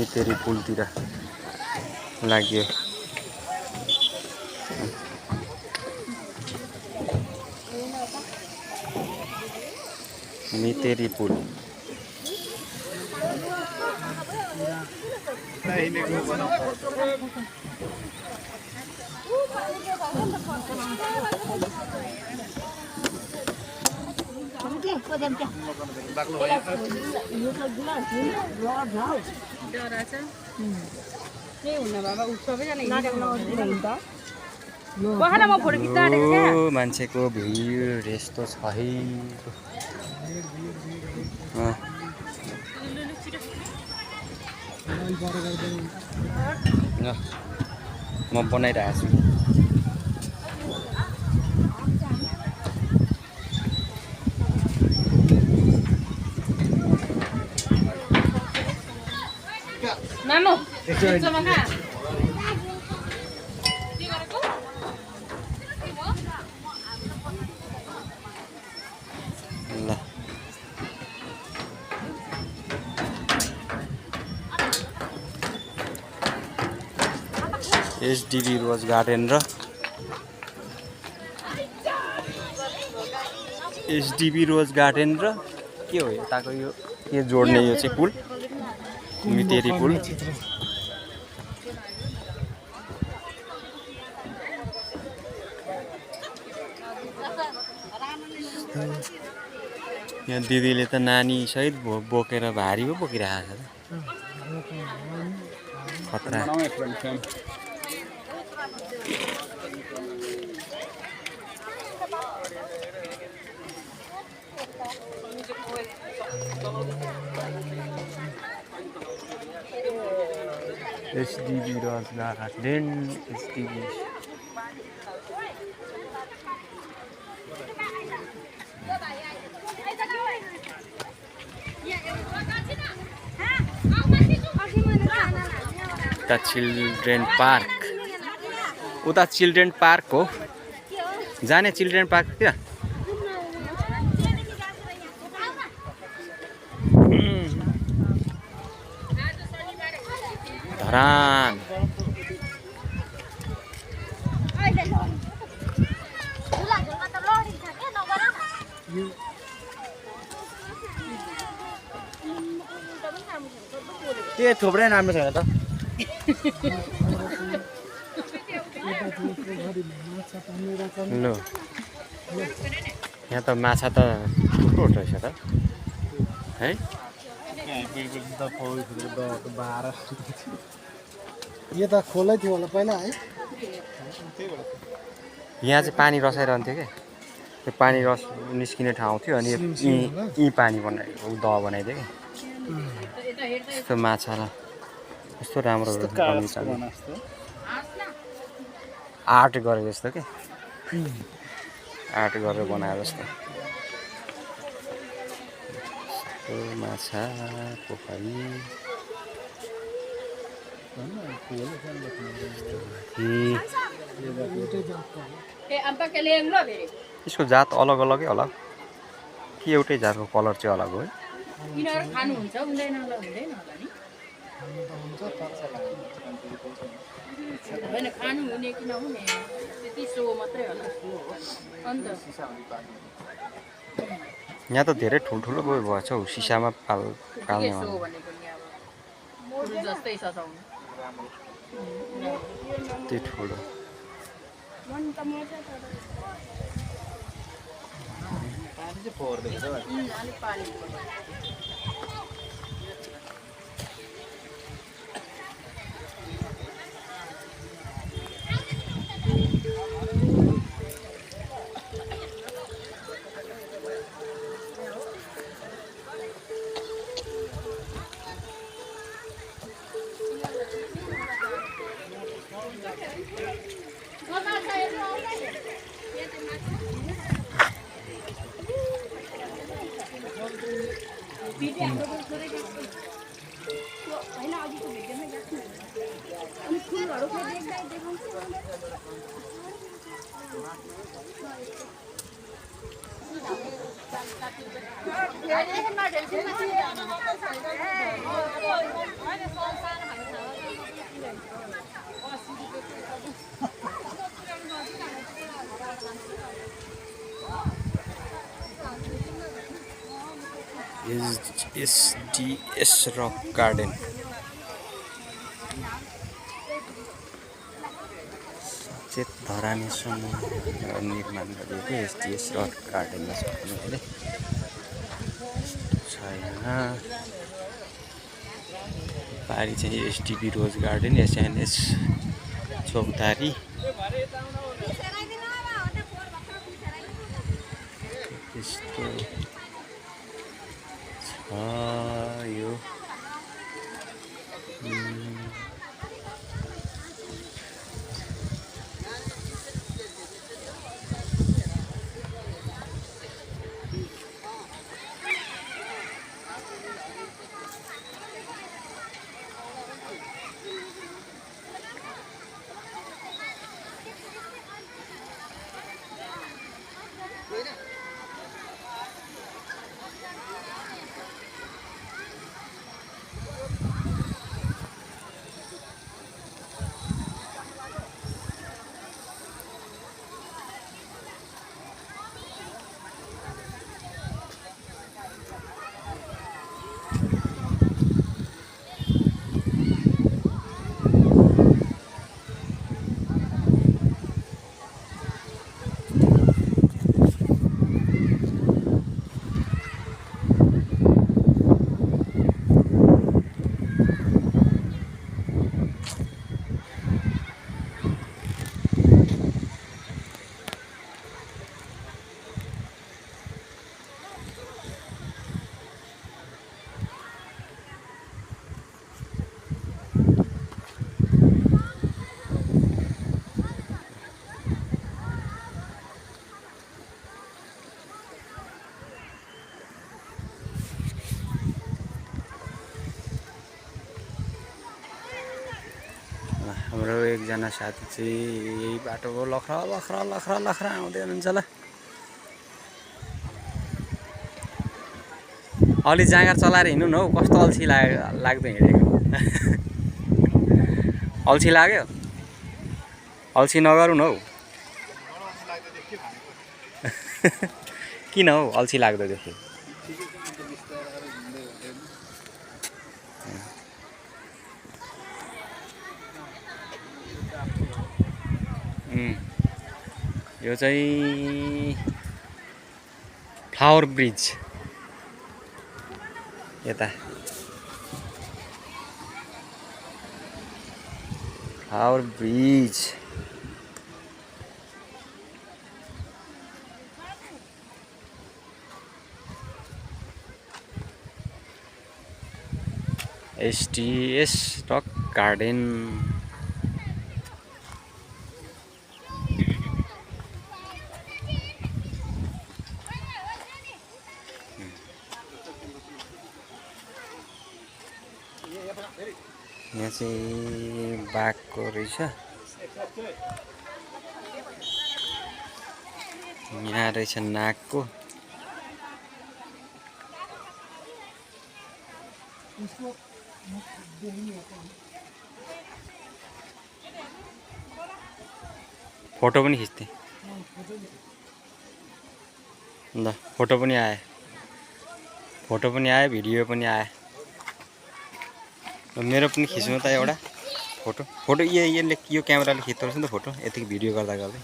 मेतेरी पुलतिर लाग्यो। मेतेरी पुल मान्छेको भिड यस्तो छ है। म बनाइरहेको छु। मामु एसडीबी रोज गार्डन र एसडीबी रोज गार्डन र के हो यताको यो के जोड्ने यो चाहिँ पुल मेतेरी पुल। यहाँ दिदीले त नानी सहित बोकेर भारी पो बोकिरहेको छ त खतरा। एसडीबी रोज गार्डन एसडीबी उता चिल्ड्रेन पार्क, उता चिल्ड्रेन पार्क हो जाने चिल्ड्रेन पार्क क्या धरान। के थुप्रै राम्रो छैन त ल यहाँ त माछा त ठुलो रहेछ त है। यो त खोलै थियो होला पहिला है। यहाँ चाहिँ पानी रसाइरहन्थ्यो क्या त्यो पानी रस निस्किने ठाउँ थियो अनि यी पानी बनायो दह बनाइदियो क्या यस्तो माछा र कस्तो राम्रो आर्ट गरे जस्तो के आर्ट गरेर बनाए जस्तो माछा पोखरी यसको जात अलग अलगै होला कि एउटै जातको कलर चाहिँ अलग हो है। खानुहुन्छ हुँदैन होला हुँदैन होला नि होइन खानु हुने कि नहुने त्यति सो मात्रै होला अन्त यहाँ त धेरै ठुल्ठुलो भएछ हौ सिसामा पाल्ने जस्तै सजाउनु त्यति ठुलो एसडिएस रक गार्डन सचेत धरानी समूह निर्माण गरिएको एसडिएस रक गार्डनमा सक्नु अहिले छैन पारी चाहिँ एसडिबी रोज गार्डन एसएनएस चौतारी त्यस्तो छ यो हाम्रो एकजना साथी चाहिँ यही बाटोको लखरा लखरा लखरा लखरा आउँदै हुनुहुन्छ ल अलि जाँगर चलाएर हिँड्नु न हौ कस्तो अल्छी लाग्दो हिँडेको अल्छी लाग्यो अल्छी नगरौँ न हौ किन हौ अल्छी लाग्दो देख्यो यो चाहिँ फ्लावर ब्रिज यता फ्लावर ब्रिज एसडिएस रक गार्डन यहाँ चाहिँ बाघको रहेछ यहाँ रहेछ नागको फोटो पनि खिच्थे ल फोटो पनि आयो भिडियो पनि आयो मेरो पनि खिच्नु त एउटा फोटो यसले यो क्यामेराले खिच्दो रहेछ नि त फोटो यतिकै भिडियो गर्दा गर्दै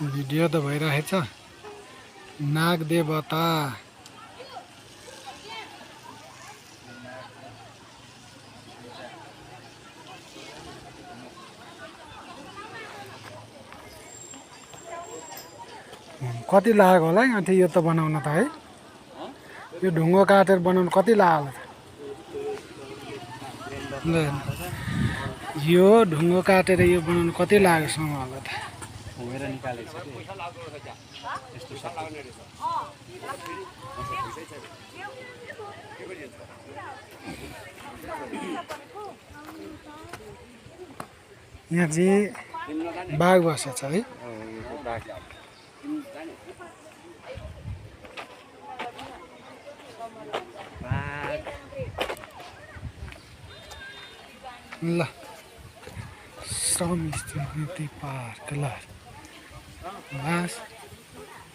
भिडियो त भइरहेछ नाग देवता कति लाग्यो होला है अन्त यो त बनाउन त है यो ढुङ्गो काटेर बनाउन कति लाग्यो होला त यो ढुङ्गो काटेर यो बनाउन कति लाग्योसम्म होला त यहाँ चाहिँ बाघ बसेको छ है। ल श्रम स्थिति पार्क ल बस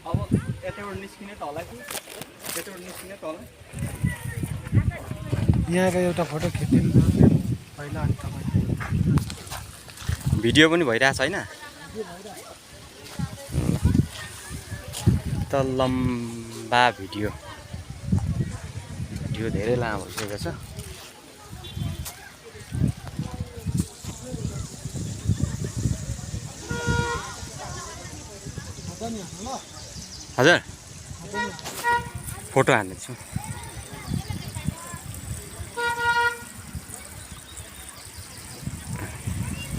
अब यताबाट निस्किने तल कि यताबाट निस्किने तल यहाँको एउटा फोटो खिचिदिनु पहिला अनि तपाईँ भिडियो पनि भइरहेछ होइन त लम्बा भिडियो धेरै लामो भइसकेको छ हजुर फोटो हान्दैछु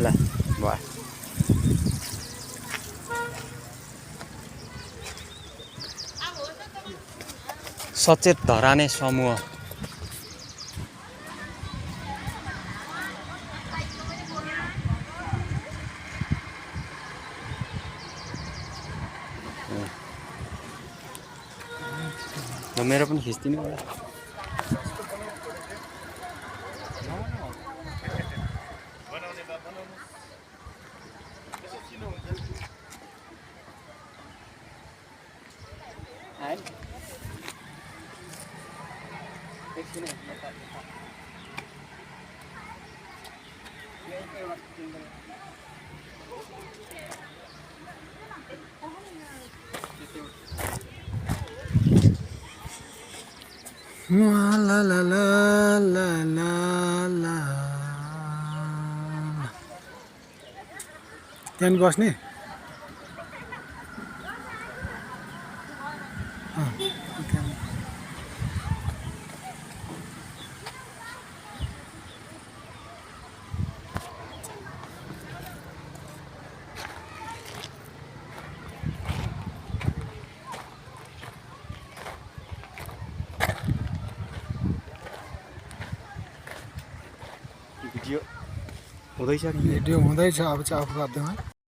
ल भयो सचेत धराने समूह मेरो पनि खिच्दिनु होला ला ला ला ला ला ला त्यहाँ बस्ने भिडियो हुँदैछ भिडियो हुँदैछ अब चाहिँ अफ गरिदिउँ है